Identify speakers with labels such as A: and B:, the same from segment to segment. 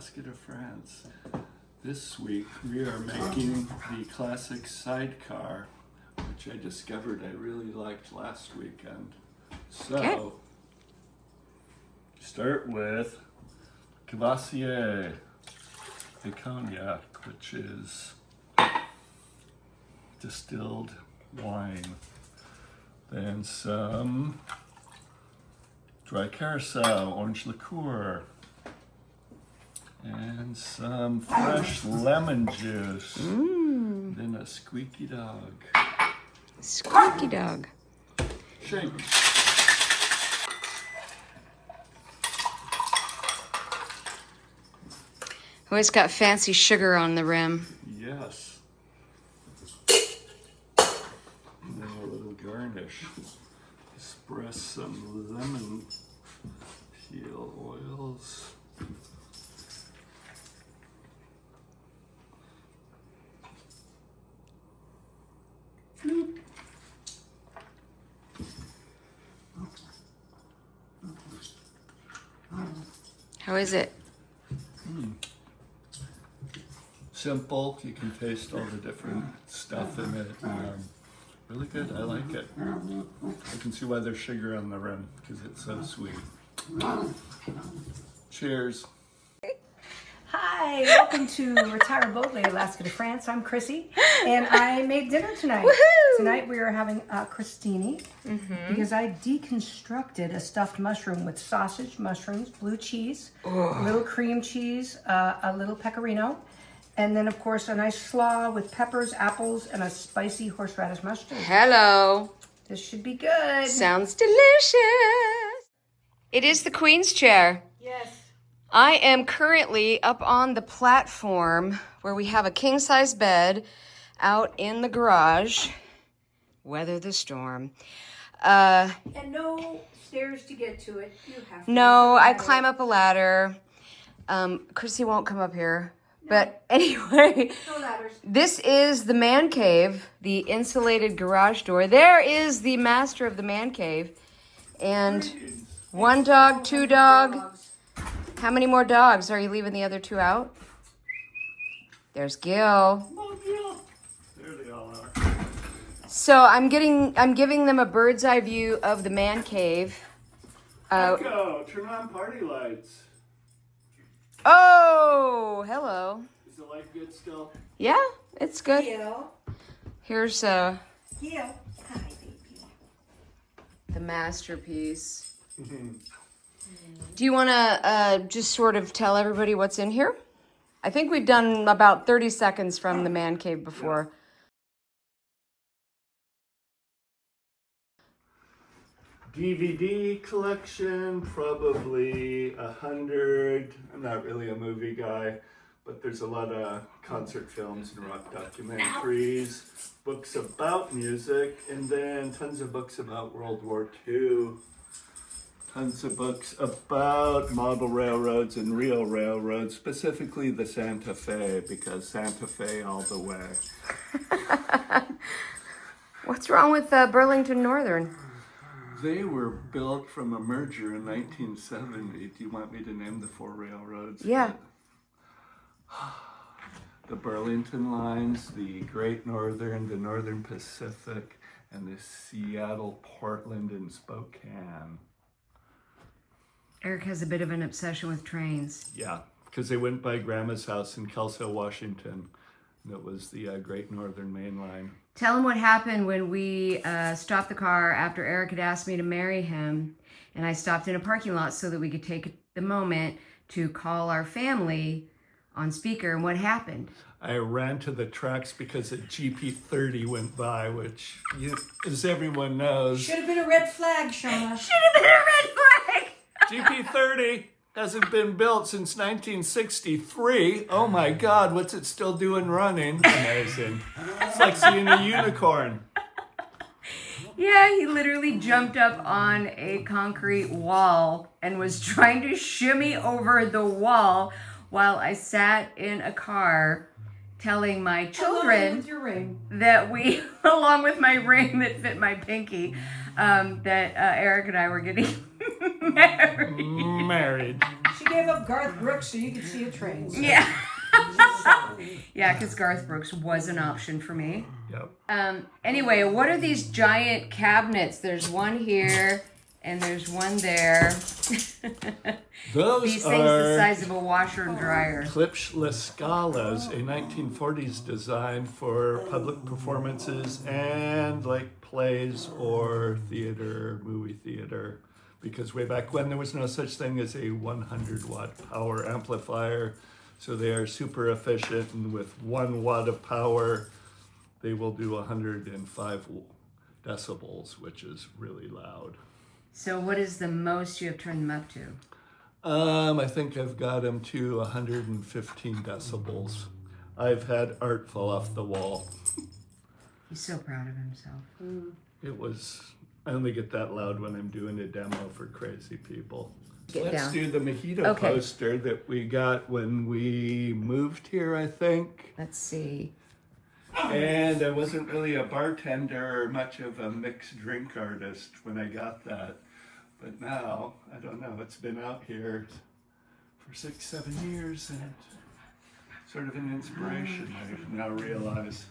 A: Alaska to France. This week we are making the classic Sidecar, which I discovered I really liked last weekend. So, start with Cavassier de Cognac, which is distilled wine. Then some dry carousel, orange liqueur, and some fresh lemon juice. Then a squeaky dog.
B: Squeaky dog.
A: Shake.
B: Oh, it's got fancy sugar on the rim.
A: Yes. And then a little garnish. Express some lemon peel oils.
B: How is it?
A: Simple. You can taste all the different stuff in it. Really good. I like it. I can see why there's sugar on the rim because it's so sweet. Cheers.
C: Hi, welcome to Retire Boldly, Alaska to France. I'm Chrissy, and I made dinner tonight.
B: Woohoo!
C: Tonight we are having a crostini because I deconstructed a stuffed mushroom with sausage, mushrooms, blue cheese, a little cream cheese, a little pecorino, and then of course a nice slaw with peppers, apples, and a spicy horseradish mustard.
B: Hello.
C: This should be good.
B: Sounds delicious. It is the Queen's chair.
C: Yes.
B: I am currently up on the platform where we have a king-size bed out in the garage. Weather the storm.
C: And no stairs to get to it. You have to.
B: No, I climb up a ladder. Chrissy won't come up here. But anyway,
C: No ladders.
B: this is the man cave, the insulated garage door. There is the master of the man cave. And one dog, two dog. How many more dogs? Are you leaving the other two out? There's Gil.
A: There they all are.
B: So I'm giving them a bird's eye view of the man cave.
A: Echo, turn on party lights.
B: Oh, hello.
A: Is the light good still?
B: Yeah, it's good.
C: Gil.
B: Here's
C: Gil. Hi, baby.
B: the masterpiece. Do you want to just sort of tell everybody what's in here? I think we've done about 30 seconds from the man cave before.
A: DVD collection, probably 100. I'm not really a movie guy, but there's a lot of concert films and rock documentaries, books about music, and then tons of books about World War II. Tons of books about model railroads and real railroads, specifically the Santa Fe, because Santa Fe all the way.
B: What's wrong with Burlington Northern?
A: They were built from a merger in 1970. Do you want me to name the 4 railroads?
B: Yeah.
A: The Burlington lines, the Great Northern, the Northern Pacific, and the Seattle, Portland, and Spokane.
B: Eric has a bit of an obsession with trains.
A: Yeah, because they went by Grandma's house in Kelso, Washington. And it was the Great Northern Main Line.
B: Tell him what happened when we stopped the car after Eric had asked me to marry him. And I stopped in a parking lot so that we could take the moment to call our family on speaker. And what happened?
A: I ran to the tracks because a GP30 went by, which, as everyone knows,
C: Should have been a red flag, Shauna.
B: Should have been a red flag!
A: GP30 hasn't been built since 1963. Oh my God, what's it still doing running? Amazing. It's like seeing a unicorn.
B: Yeah, he literally jumped up on a concrete wall and was trying to shimmy over the wall while I sat in a car telling my children
C: with your ring.
B: that we, along with my ring that fit my pinky, that Eric and I were getting married.
C: She gave up Garth Brooks so you could see a train.
B: Yeah. Yeah, because Garth Brooks was an option for me.
A: Yep.
B: Anyway, what are these giant cabinets? There's one here and there's one there.
A: Those
B: These things the
A: are
B: size of a washer and dryer.
A: Klipsch La Scalas, a 1940s design for public performances and like plays or theater, movie theater. Because way back when there was no such thing as a 100-watt power amplifier. So they are super efficient, and with 1 watt of power, they will do 105 decibels, which is really loud.
B: So what is the most you have turned them up to?
A: I think I've got them to 115 decibels. I've had art fall off the wall.
B: He's so proud of himself.
A: It was, I only get that loud when I'm doing a demo for crazy people.
B: Get
A: Let's
B: down.
A: do the mojito
B: Okay.
A: poster that we got when we moved here, I think.
B: Let's see.
A: And I wasn't really a bartender or much of a mixed drink artist when I got that. But now, I don't know, it's been out here for 6-7 years and sort of an inspiration, I now realize.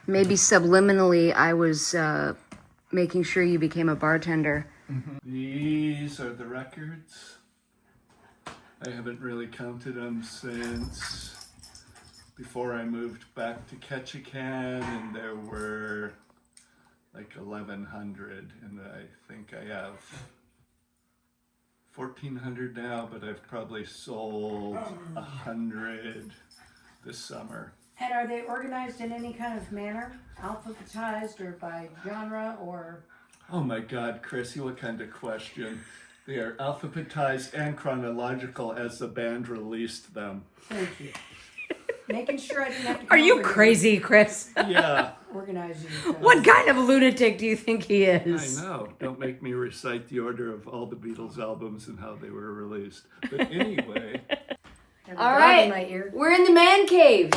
B: Maybe subliminally I was making sure you became a bartender.
A: These are the records. I haven't really counted them since before I moved back to Ketchikan, and there were like 1,100, and I think I have 1,400 now, but I've probably sold 100 this summer.
C: And are they organized in any kind of manner? Alphabetized or by genre or?
A: Oh my God, Chrissy, what kind of question? They are alphabetized and chronological as the band released them.
C: Thank you. Making sure I didn't have to.
B: Are you
C: come over
B: crazy, Chris?
A: Yeah,
C: to Organize these.
B: What kind of lunatic do you think he
A: I
B: is?
A: know. Don't make me recite the order of all the Beatles albums and how they were released. But anyway,
B: All right,
C: In my ear.
B: we're in the man cave.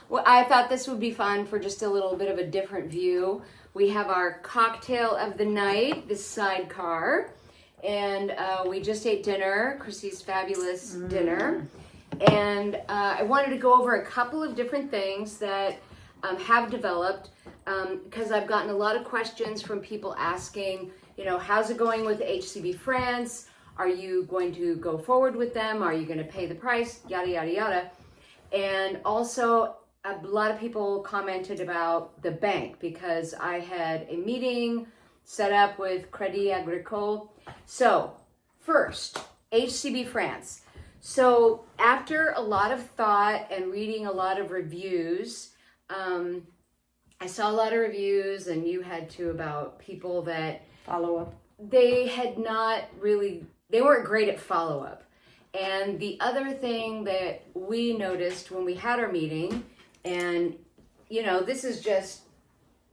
B: Well, I thought this would be fun for just a little bit of a different view. We have our cocktail of the night, the Sidecar, and we just ate dinner, Chrissy's fabulous dinner. And I wanted to go over a couple of different things that have developed because I've gotten a lot of questions from people asking, you know, how's it going with HCB France? Are you going to go forward with them? Are you going to pay the price? Yada, yada, yada. And also, a lot of people commented about the bank because I had a meeting set up with Crédit Agricole. So, first, HCB France. So, after a lot of thought and reading a lot of reviews, I saw a lot of reviews, and you had too, about people that
C: Follow up.
B: they had not really, they weren't great at follow-up. And the other thing that we noticed when we had our meeting, and you know, this is just,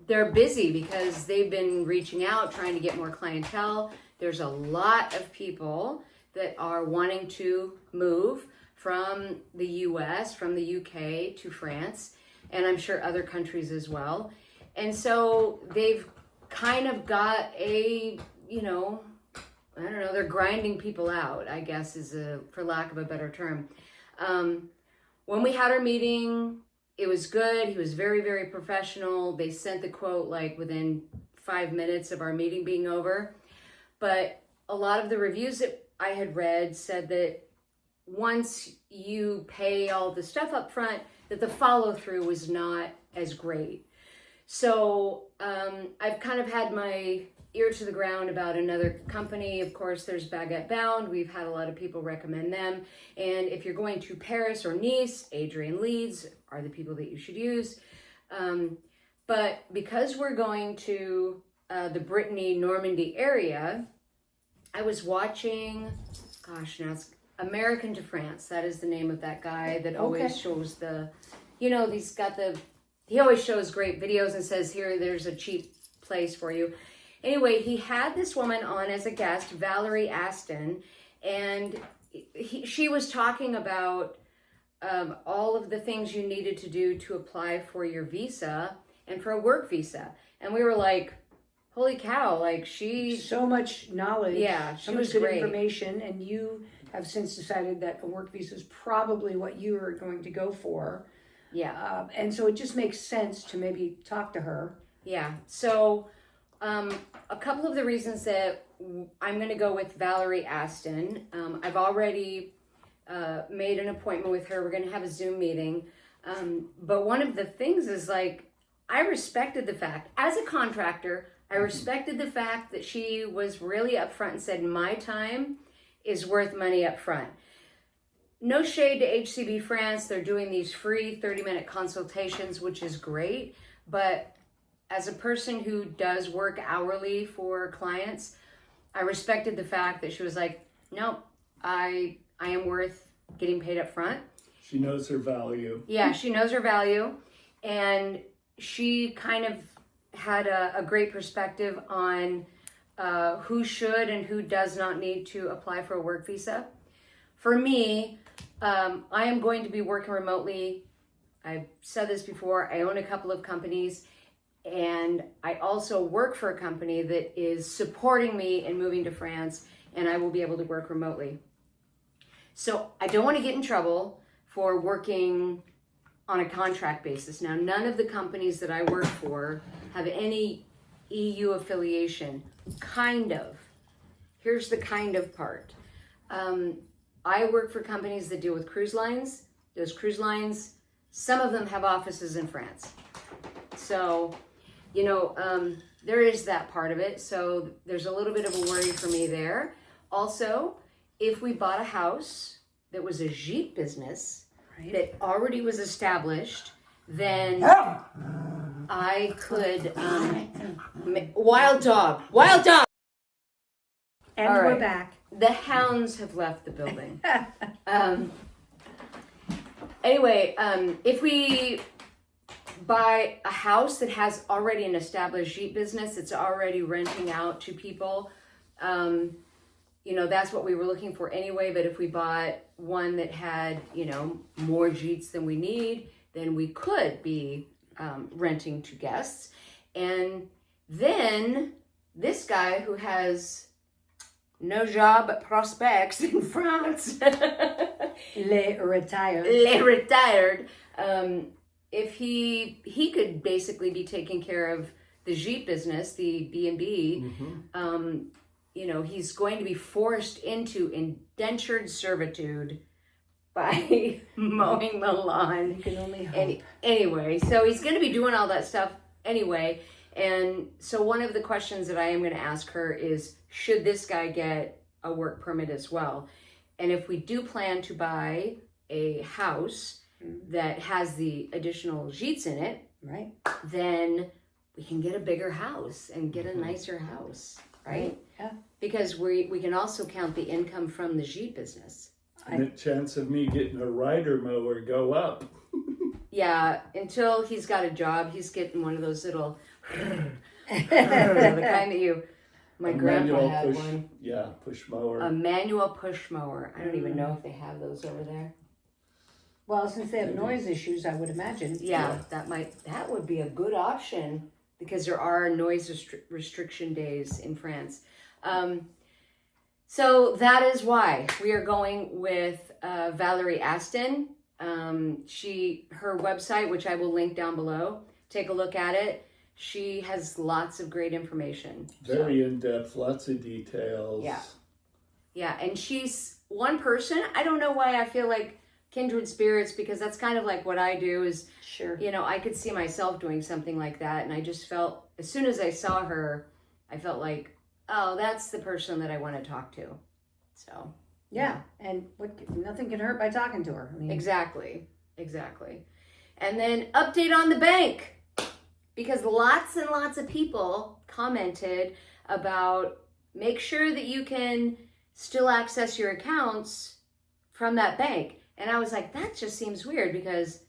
B: they're busy because they've been reaching out, trying to get more clientele. There's a lot of people that are wanting to move from the US, from the UK to France, and I'm sure other countries as well. And so they've kind of got a, you know, I don't know, they're grinding people out, I guess is for lack of a better term. When we had our meeting, it was good. He was very, very professional. They sent the quote like within 5 minutes of our meeting being over. But a lot of the reviews that I had read said that once you pay all the stuff up front, that the follow through was not as great. So I've kind of had my ear to the ground about another company. Of course, there's Baguette Bound. We've had a lot of people recommend them. And if you're going to Paris or Nice, Adrian Leeds are the people that you should use. But because we're going to the Brittany, Normandy area, I was watching, gosh, now it's American to France. That is the name of that guy that always shows the, you know, he always shows great videos and says, here, there's a cheap place for you. Anyway, he had this woman on as a guest, Valérie Aston, and she was talking about all of the things you needed to do to apply for your visa and for a work visa. And we were like, holy cow, like she,
C: So much knowledge.
B: Yeah,
C: so
B: she
C: much
B: was
C: good
B: great.
C: information, and you have since decided that a work visa is probably what you are going to go for.
B: yeah,
C: And so it just makes sense to maybe talk to her.
B: yeah. So, a couple of the reasons that I'm going to go with Valérie Aston. I've already made an appointment with her. We're going to have a Zoom meeting. But one of the things is like, I respected the fact, as a contractor, I respected the fact that she was really upfront and said, my time is worth money up front. No shade to HCB France. They're doing these free 30-minute consultations, which is great. But as a person who does work hourly for clients, I respected the fact that she was like, nope, I am worth getting paid up front.
A: She knows her value.
B: Yeah, she knows her value. And she kind of had a great perspective on who should and who does not need to apply for a work visa. For me, I am going to be working remotely. I've said this before. I own a couple of companies, and I also work for a company that is supporting me in moving to France, and I will be able to work remotely. So I don't want to get in trouble for working on a contract basis. Now, none of the companies that I work for have any EU affiliation. Kind of. Here's the kind of part. I work for companies that deal with cruise lines. Those cruise lines, some of them have offices in France. So, there is that part of it. So there's a little bit of a worry for me there. Also, if we bought a house that was a gîte business that already was established, then I could, wild dog.
C: And
B: All
C: we're
B: right.
C: back.
B: The hounds have left the building. Anyway, if we buy a house that has already an established gîte business, it's already renting out to people, that's what we were looking for anyway. But if we bought one that had, more gîtes than we need, then we could be renting to guests. And then this guy who has no job prospects in France,
C: Les retired.
B: if he could basically be taking care of the gîte business, the B&B, he's going to be forced into indentured servitude by mowing the lawn.
C: You can only hope.
B: Anyway, so he's going to be doing all that stuff anyway. And so one of the questions that I am going to ask her is, should this guy get a work permit as well? And if we do plan to buy a house that has the additional gîtes in it,
C: Right.
B: then we can get a bigger house and get a nicer house, right?
C: Yeah.
B: Because we can also count the income from the gîte business.
A: And the chance of me getting a rider mower go up.
B: Yeah, until he's got a job, he's getting one of those little, the kind that my grandpa had
A: push,
B: one.
A: Yeah, push mower.
B: A manual push mower. I don't even know if they have those over there.
C: Well, since they have noise issues, I would imagine.
B: Yeah, that would be a good option because there are noise restriction days in France. So that is why we are going with Valérie Aston. Her website, which I will link down below, take a look at it. She has lots of great information.
A: Very in-depth, lots of details.
B: Yeah, and she's one person. I don't know why I feel like kindred spirits, because that's kind of like what I do is,
C: Sure.
B: I could see myself doing something like that. And I just felt, as soon as I saw her, I felt like, oh, that's the person that I want to talk to. So.
C: Yeah, and nothing can hurt by talking to her. I mean,
B: Exactly. And then update on the bank, because lots and lots of people commented about make sure that you can still access your accounts from that bank. And I was like, that just seems weird because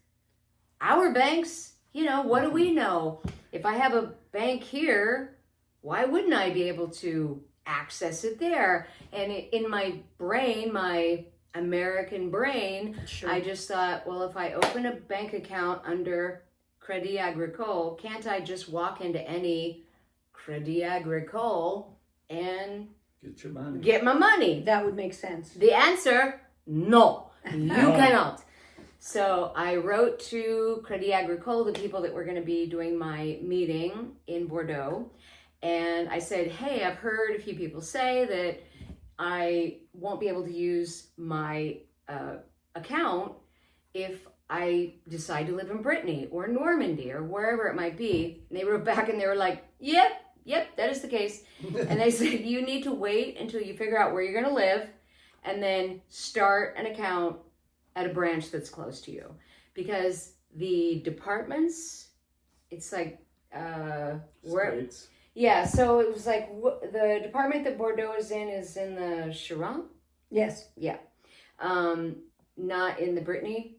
B: our banks, what do we know? If I have a bank here, why wouldn't I be able to access it there? And in my brain, my American brain,
C: Sure.
B: I just thought, well, if I open a bank account under Crédit Agricole, can't I just walk into any Crédit Agricole and
A: Get your money.
B: get my money?
C: That would make sense.
B: The answer, no, you cannot. So I wrote to Crédit Agricole, the people that were going to be doing my meeting in Bordeaux. And I said, hey, I've heard a few people say that I won't be able to use my account if I decide to live in Brittany or Normandy or wherever it might be. And they wrote back and they were like, yep, that is the case. And they said, you need to wait until you figure out where you're going to live and then start an account at a branch that's close to you. Because the departments, it's like,
A: States.
B: yeah, so it was like, the department that Bordeaux is in the Charente?
C: Yes.
B: Yeah. Not in the Brittany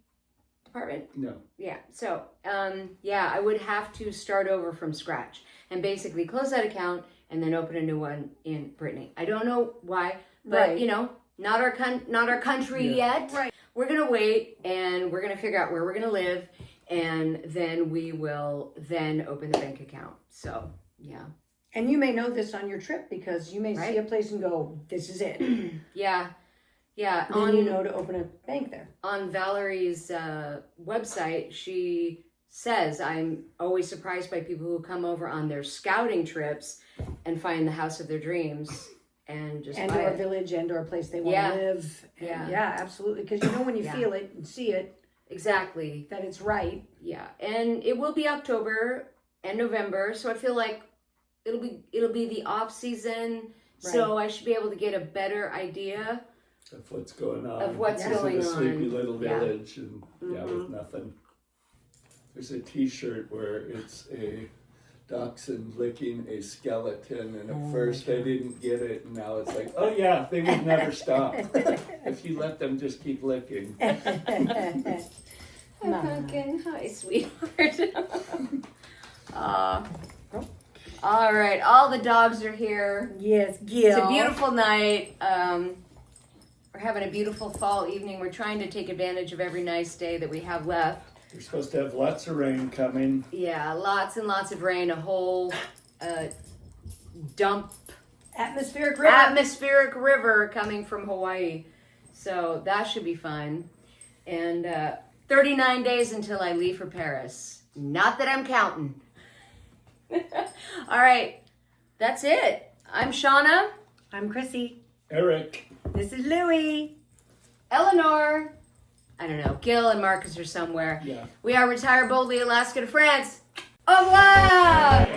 B: department?
A: No.
B: Yeah, so, yeah, I would have to start over from scratch and basically close that account and then open a new one in Brittany. I don't know why, but,
C: Right.
B: you know, not our country yet.
C: Right.
B: We're going to wait and we're going to figure out where we're going to live and then we will then open the bank account. So, yeah.
C: And you may know this on your trip because you may
B: Right.
C: see a place and go, this is it.
B: Yeah. Yeah.
C: Then you know to open a bank there.
B: On Valerie's website, she says, I'm always surprised by people who come over on their scouting trips and find the house of their dreams and just
C: And
B: buy
C: or a
B: it.
C: village and or a place they want
B: Yeah.
C: to live. And
B: Yeah.
C: yeah, absolutely. Because you know when you
B: Yeah.
C: feel it and see it,
B: Exactly.
C: that it's right.
B: Yeah. And it will be October and November, so I feel like it'll be the off season, so I should be able to get a better idea
A: Of what's going on.
B: of what's
C: Yeah.
A: It's
B: going
A: in a sleepy
B: on.
A: little
B: Yeah.
A: village and with nothing. There's a t-shirt where it's a dachshund licking a skeleton and at first I didn't get it and now it's like, oh yeah, they would never stop if you let them just keep licking.
B: Pumpkin, hi, sweetheart. All right, all the dogs are here.
C: Yes,
B: It's
C: Gil.
B: a beautiful night. We're having a beautiful fall evening. We're trying to take advantage of every nice day that we have left.
A: We're supposed to have lots of rain coming.
B: Yeah, lots and lots of rain. A whole dump
C: Atmospheric river.
B: atmospheric river coming from Hawaii. So that should be fun. And 39 days until I leave for Paris. Not that I'm counting. All right, that's it. I'm Shauna.
C: I'm Chrissy.
A: Eric.
C: This is Louie.
B: Eleanor. I don't know. Gil and Marcus are somewhere.
A: Yeah.
B: We are Retire Boldly Alaska to France. Au revoir!